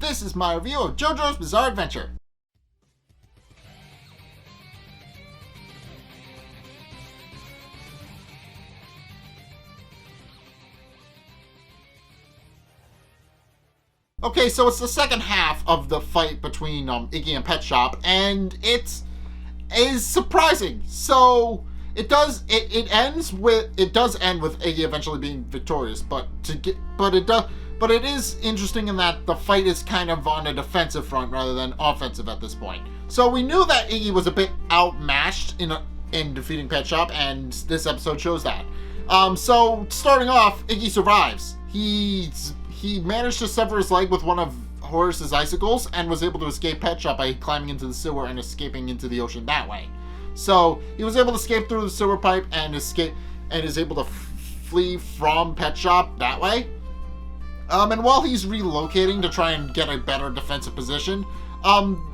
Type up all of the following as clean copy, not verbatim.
this is my review of Jojo's Bizarre Adventure. Okay, so it's the second half of the fight between Iggy and Pet Shop, and it is surprising. So it does end with Iggy eventually being victorious, but it is interesting in that the fight is kind of on a defensive front rather than offensive at this point. So we knew that Iggy was a bit outmatched in defeating Pet Shop, and this episode shows that. So starting off, Iggy survives. He managed to sever his leg with one of Horace's icicles and was able to escape Pet Shop by climbing into the sewer and escaping into the ocean that way. So he was able to escape through the sewer pipe and is able to flee from Pet Shop that way. And while he's relocating to try and get a better defensive position,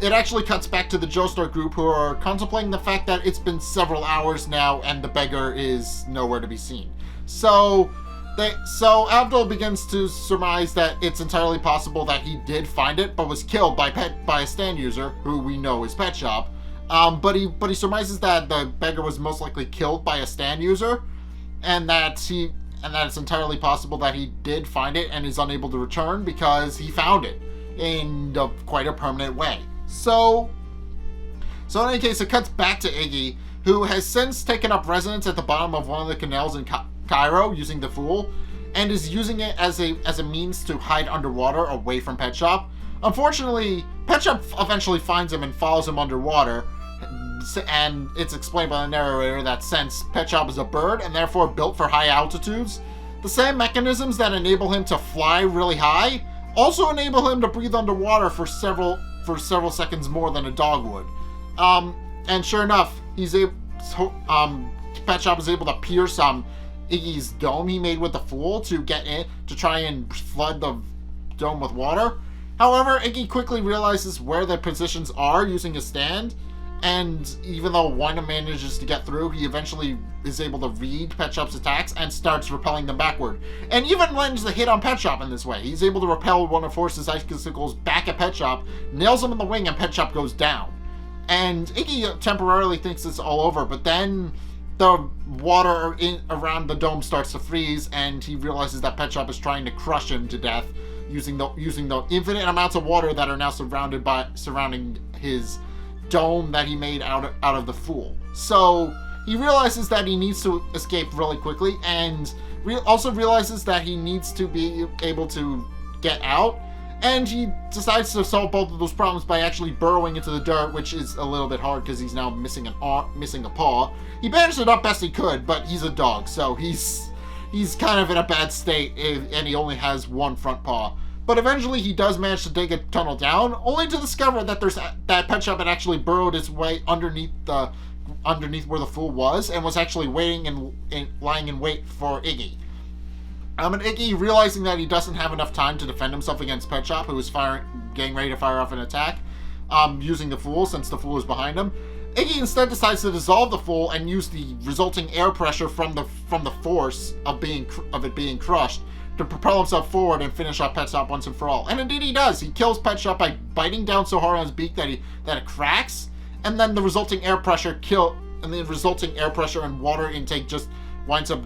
it actually cuts back to the Joestar Group, who are contemplating the fact that it's been several hours now and the beggar is nowhere to be seen. So Abdul begins to surmise that it's entirely possible that he did find it, but was killed by a stand user, who we know is Pet Shop. But he surmises that the beggar was most likely killed by a stand user, and that it's entirely possible that he did find it and is unable to return because he found it in quite a permanent way. So in any case, it cuts back to Iggy, who has since taken up residence at the bottom of one of the canals in Cairo using the Fool, and is using it as a means to hide underwater away from Pet Shop. Unfortunately, Pet Shop eventually finds him and follows him underwater, and it's explained by the narrator that since Pet Shop is a bird and therefore built for high altitudes, the same mechanisms that enable him to fly really high also enable him to breathe underwater for several seconds more than a dog would. And sure enough, Pet Shop is able to pierce Iggy's dome he made with the Fool to get in to try and flood the dome with water. However, Iggy quickly realizes where their positions are using his stand, and even though one manages to get through, he eventually is able to read Pet Shop's attacks and starts repelling them backward, and even lands the hit on Pet Shop in this way. He's able to repel one of Horse's icicles back at Pet Shop, nails him in the wing, and Pet Shop goes down. And Iggy temporarily thinks it's all over, but then the water around the dome starts to freeze, and he realizes that Pet Shop is trying to crush him to death using the infinite amounts of water that are now surrounding his dome that he made out of the Fool. So he realizes that he needs to escape really quickly, and also realizes that he needs to be able to get out. And he decides to solve both of those problems by actually burrowing into the dirt, which is a little bit hard because he's now missing a paw. He bandaged it up best he could, but he's a dog, so he's kind of in a bad state, and he only has one front paw. But eventually he does manage to dig a tunnel down, only to discover that that Pet Shop had actually burrowed its way underneath where the Fool was, and was actually waiting and lying in wait for Iggy. And Iggy, realizing that he doesn't have enough time to defend himself against Pet Shop, who is getting ready to fire off an attack, using the Fool, since the Fool is behind him, Iggy instead decides to dissolve the Fool and use the resulting air pressure from the force of it being crushed to propel himself forward and finish off Pet Shop once and for all. And indeed he does. He kills Pet Shop by biting down so hard on his beak that it cracks, and then the resulting air pressure and water intake just winds up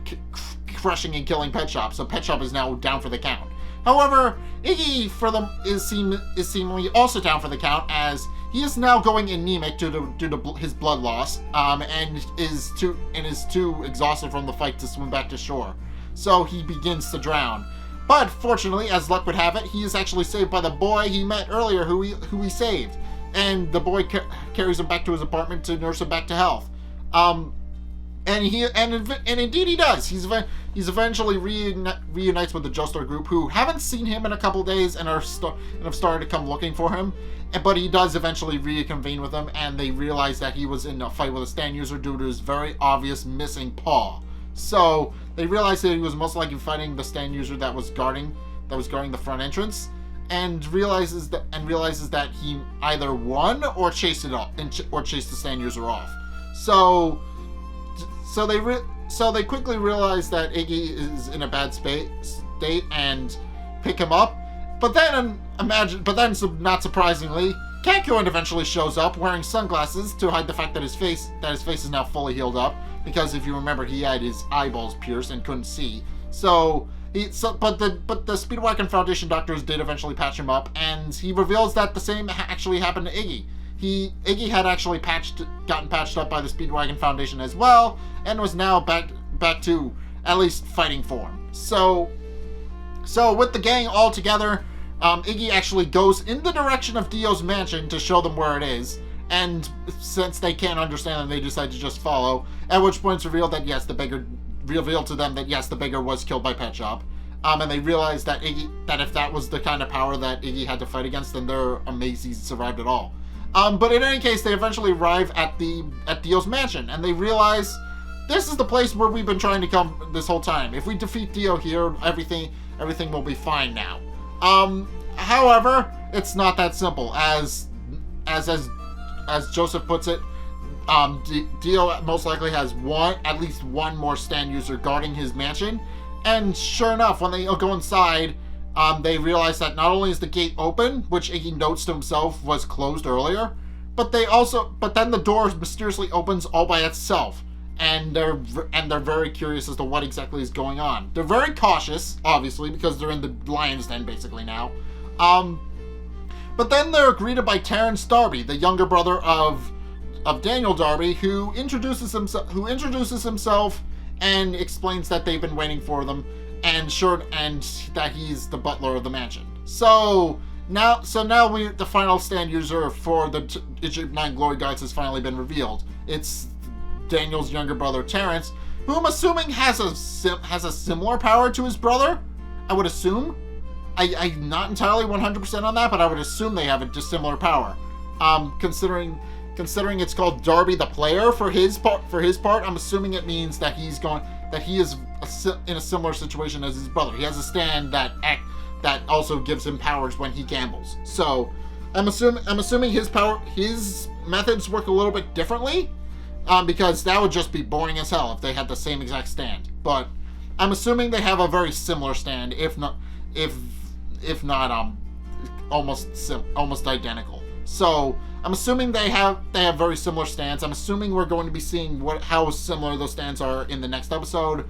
crushing and killing Pet Shop, so Pet Shop is now down for the count. However, Iggy is seemingly also down for the count, as he is now going anemic due to his blood loss, and is too exhausted from the fight to swim back to shore. So he begins to drown. But fortunately, as luck would have it, he is actually saved by the boy he met earlier, who he saved, and the boy carries him back to his apartment to nurse him back to health. And indeed he does. He's eventually reunites with the Joestar Group, who haven't seen him in a couple days and have started to come looking for him. But he does eventually reconvene with them, and they realize that he was in a fight with a stand user due to his very obvious missing paw. So they realize that he was most likely fighting the stand user that was guarding the front entrance, and realizes that he either won or chased the stand user off. So they quickly realize that Iggy is in a bad state and pick him up. But then not surprisingly, Kakyoin eventually shows up wearing sunglasses to hide the fact that his face is now fully healed up. Because if you remember, he had his eyeballs pierced and couldn't see. But the Speedwagon Foundation doctors did eventually patch him up, and he reveals that the same actually happened to Iggy. Iggy had actually gotten patched up by the Speedwagon Foundation as well, and was now back to at least fighting form. So with the gang all together, Iggy actually goes in the direction of Dio's mansion to show them where it is. And since they can't understand them, they decide to just follow. At which point it's revealed to them that yes, the beggar was killed by Pet Shop. And they realize that if that was the kind of power that Iggy had to fight against, then they're amazed he survived at all. But in any case, they eventually arrive at Dio's mansion, and they realize this is the place where we've been trying to come this whole time. If we defeat Dio here, everything will be fine now. However, it's not that simple. As Joseph puts it, Dio most likely has at least one more stand user guarding his mansion. And sure enough, when they go inside, they realize that not only is the gate open, which Iggy notes to himself was closed earlier, but then the door mysteriously opens all by itself. And they're very curious as to what exactly is going on. They're very cautious, obviously, because they're in the lion's den basically now. But then they're greeted by Terrence Darby, the younger brother of Daniel Darby, who introduces himself and explains that they've been waiting for them, and that he's the butler of the mansion. So now the final stand user for the Egypt 9 Glory Guides has finally been revealed. It's Daniel's younger brother Terrence, who I'm assuming has a similar power to his brother. I would assume. I'm not entirely 100% on that, but I would assume they have a dissimilar power. Considering it's called Darby the Player for his part, I'm assuming it means that he is in a similar situation as his brother. He has a stand that also gives him powers when he gambles. So I'm assuming his methods work a little bit differently, because that would just be boring as hell if they had the same exact stand. But I'm assuming they have a very similar stand, if not almost identical. So I'm assuming they have very similar stands. I'm assuming we're going to be seeing how similar those stands are in the next episode.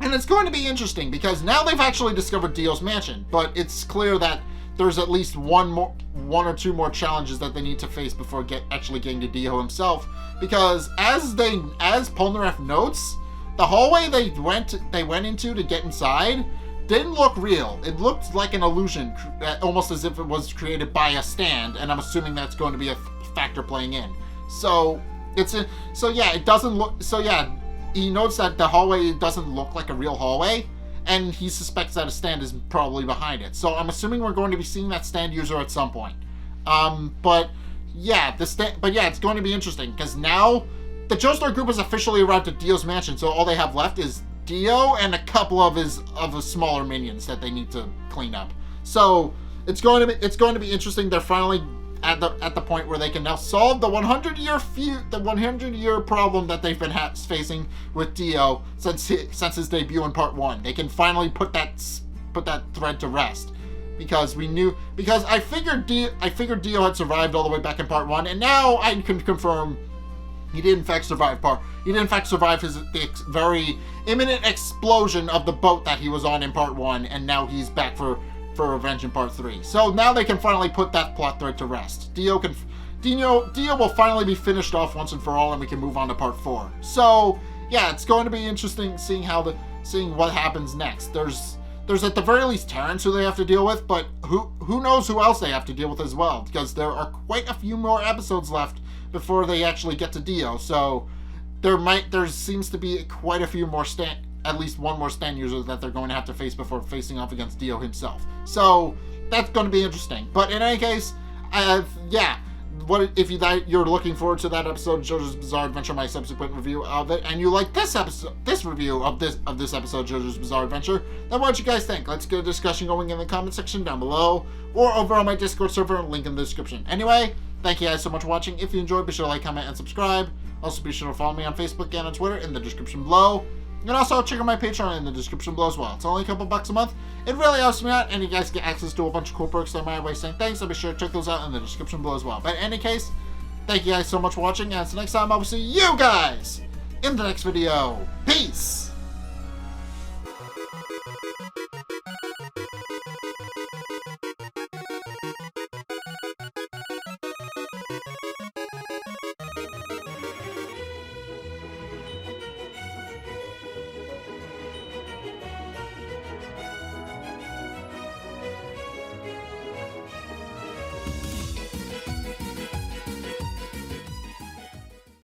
And it's going to be interesting because now they've actually discovered Dio's mansion, but it's clear that there's at least one or two more challenges that they need to face before actually getting to Dio himself. Because as Polnareff notes, the hallway they went into to get inside didn't look real. It looked like an illusion, almost as if it was created by a stand, and I'm assuming that's going to be a factor playing in. He notes that the hallway doesn't look like a real hallway, and he suspects that a stand is probably behind it. So I'm assuming we're going to be seeing that stand user at some point. It's going to be interesting because now the Joestar Group has officially arrived at Dio's mansion, so all they have left is Dio and a couple of his smaller minions that they need to clean up. So it's going to be interesting. They're finally at the point where they can now solve the 100-year problem that they've been facing with Dio since his debut in Part 1. They can finally put that thread to rest. Because I figured Dio had survived all the way back in Part 1, and now I can confirm he did in fact survive the very imminent explosion of the boat that he was on in Part 1, and now he's back for revenge in Part 3. So now they can finally put that plot thread to rest. Dio will finally be finished off once and for all, and we can move on to Part 4. So yeah, it's going to be interesting seeing what happens next. There's at the very least Terrence who they have to deal with, but who knows who else they have to deal with as well, because there are quite a few more episodes left before they actually get to Dio. So there seems to be quite a few more at least one more stand user that they're going to have to face before facing off against Dio himself. So that's going to be interesting. But in any case, what if you're looking forward to that episode of JoJo's Bizarre Adventure, my subsequent review of it, and you like this review of this episode of JoJo's Bizarre Adventure, then what do you guys think? Let's get a discussion going in the comment section down below, or over on my Discord server, link in the description. Anyway, thank you guys so much for watching. If you enjoyed, be sure to like, comment, and subscribe. Also, be sure to follow me on Facebook and on Twitter in the description below. And also check out my Patreon in the description below as well. It's only a couple bucks a month. It really helps me out, and you guys get access to a bunch of cool perks that my way saying thanks, so be sure to check those out in the description below as well. But in any case, thank you guys so much for watching, and until next time, I will see you guys in the next video. Peace!